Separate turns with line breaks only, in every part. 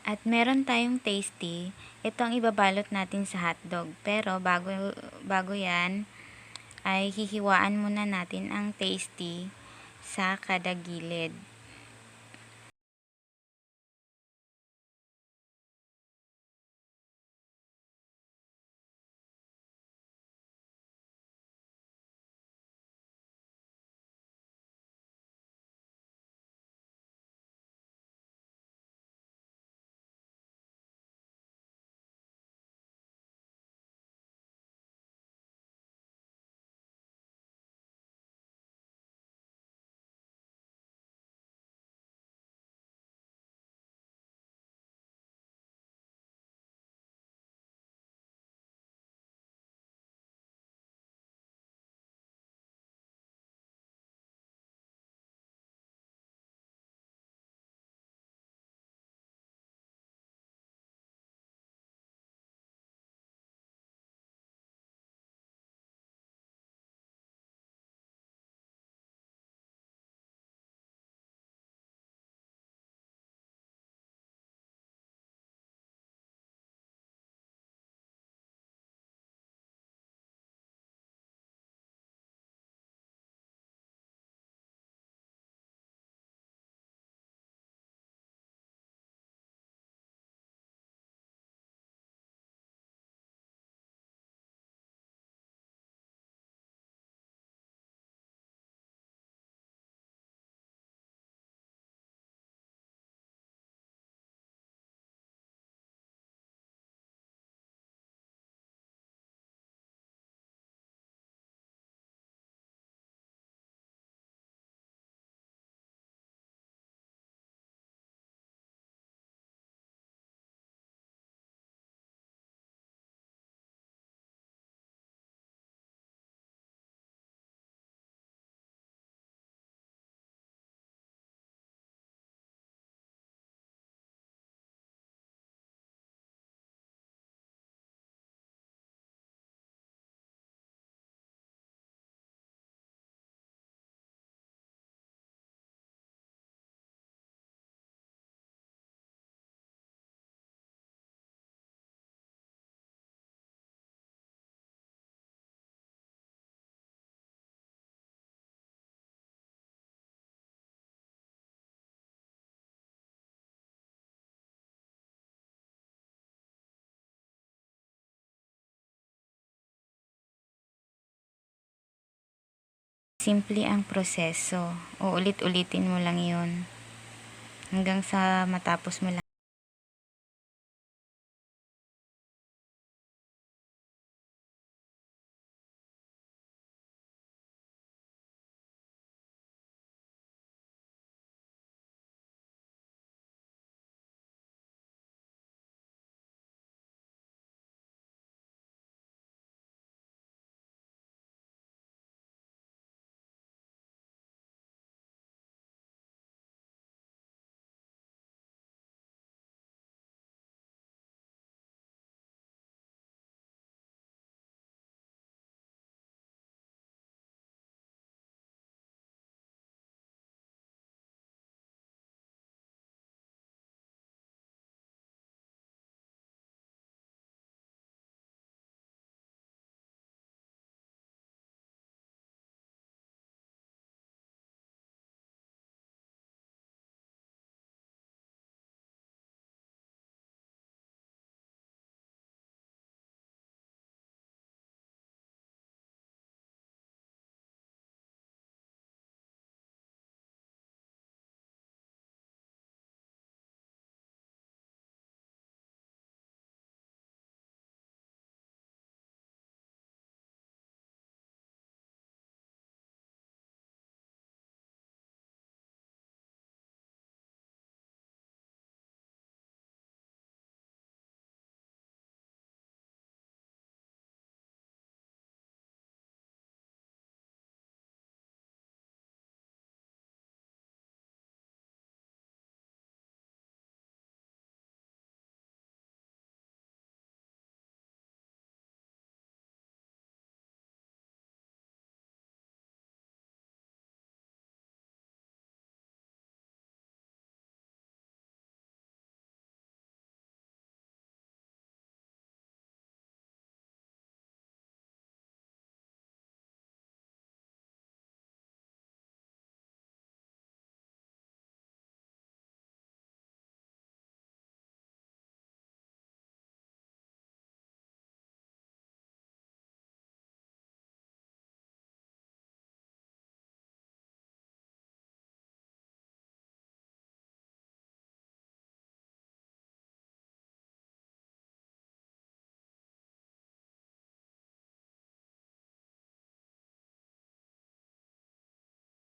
At meron tayong tasty. Ito ang ibabalot natin sa hotdog. Pero bago yan, ay hihiwaan muna natin ang tasty sa kada gilid. Simple ang proseso. Uulit-ulitin mo lang yun hanggang sa matapos mo lang.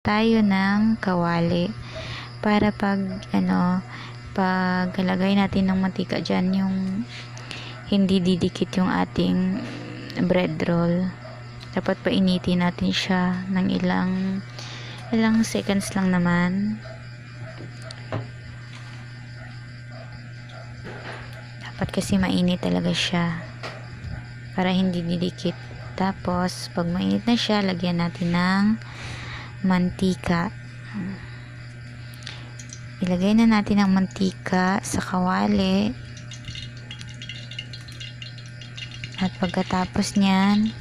tayo ng kawali para pag lagay natin ng mantika dyan, yung hindi didikit yung ating bread roll. Dapat painitin natin siya ng ilang seconds lang naman. Dapat kasi mainit talaga siya para hindi didikit. Tapos pag mainit na siya, lagyan natin ng mantika. Ilagay na natin ang mantika sa kawali. At pagkatapos niyan,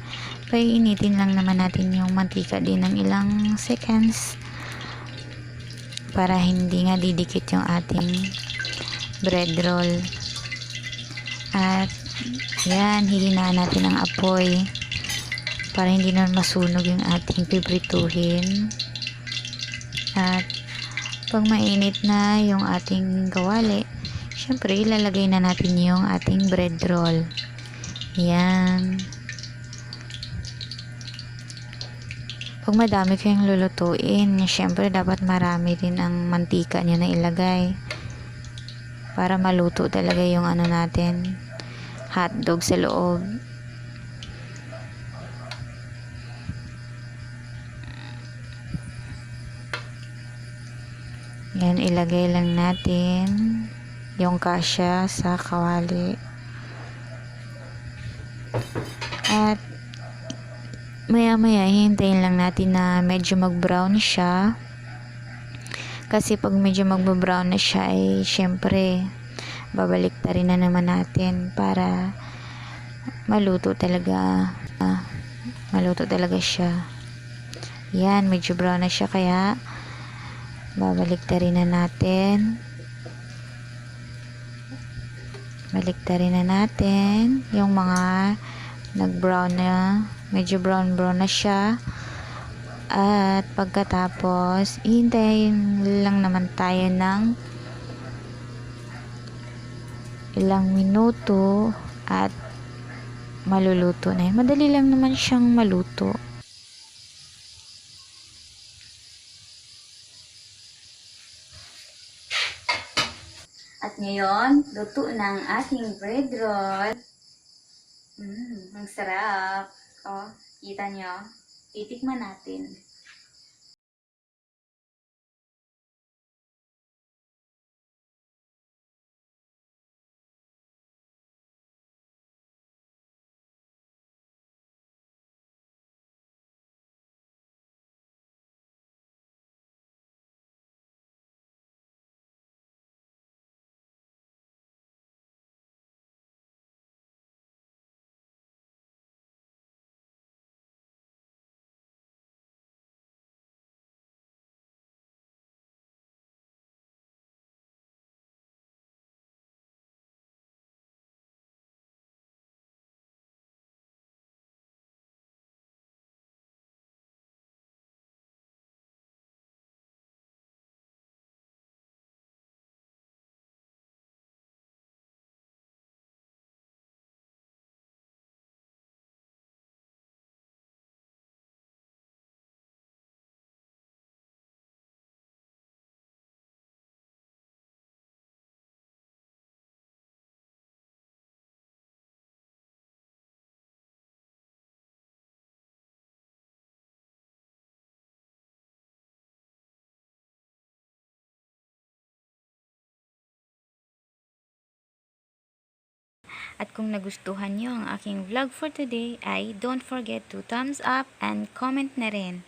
painitin lang naman natin yung mantika din ng ilang seconds para hindi nga didikit yung ating bread roll. At yan, hihinaan natin ang apoy para hindi na masunog yung ating piprituhin. At pag mainit na yung ating kawali, syempre ilalagay na natin yung ating bread roll. Yan. Pag madami kayong lulutuin, syempre dapat marami rin ang mantika nyo na ilagay para maluto talaga yung natin, hotdog sa loob. Yan, ilagay lang natin yung kasya sa kawali. At maya hintayin lang natin na medyo mag-brown siya. Kasi pag medyo mag-brown na siya, ay syempre babalik ta rin na naman natin para maluto talaga siya. Yan, medyo brown na siya, kaya babalik ta rin na natin. Baliktarin na natin yung mga nag-brown na, medyo brown na siya. At pagkatapos, hintayin lang naman tayo ng ilang minuto at maluluto na yun. Madali lang naman siyang maluto. At ngayon, luto na ang ating bread roll. Ang sarap. Oh, kita nyo? Titikman natin. At kung nagustuhan nyo ang aking vlog for today, ay don't forget to thumbs up and comment na rin.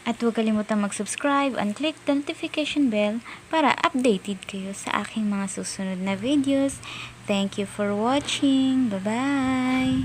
At huwag kalimutang mag-subscribe and click the notification bell para updated kayo sa aking mga susunod na videos. Thank you for watching. Bye-bye!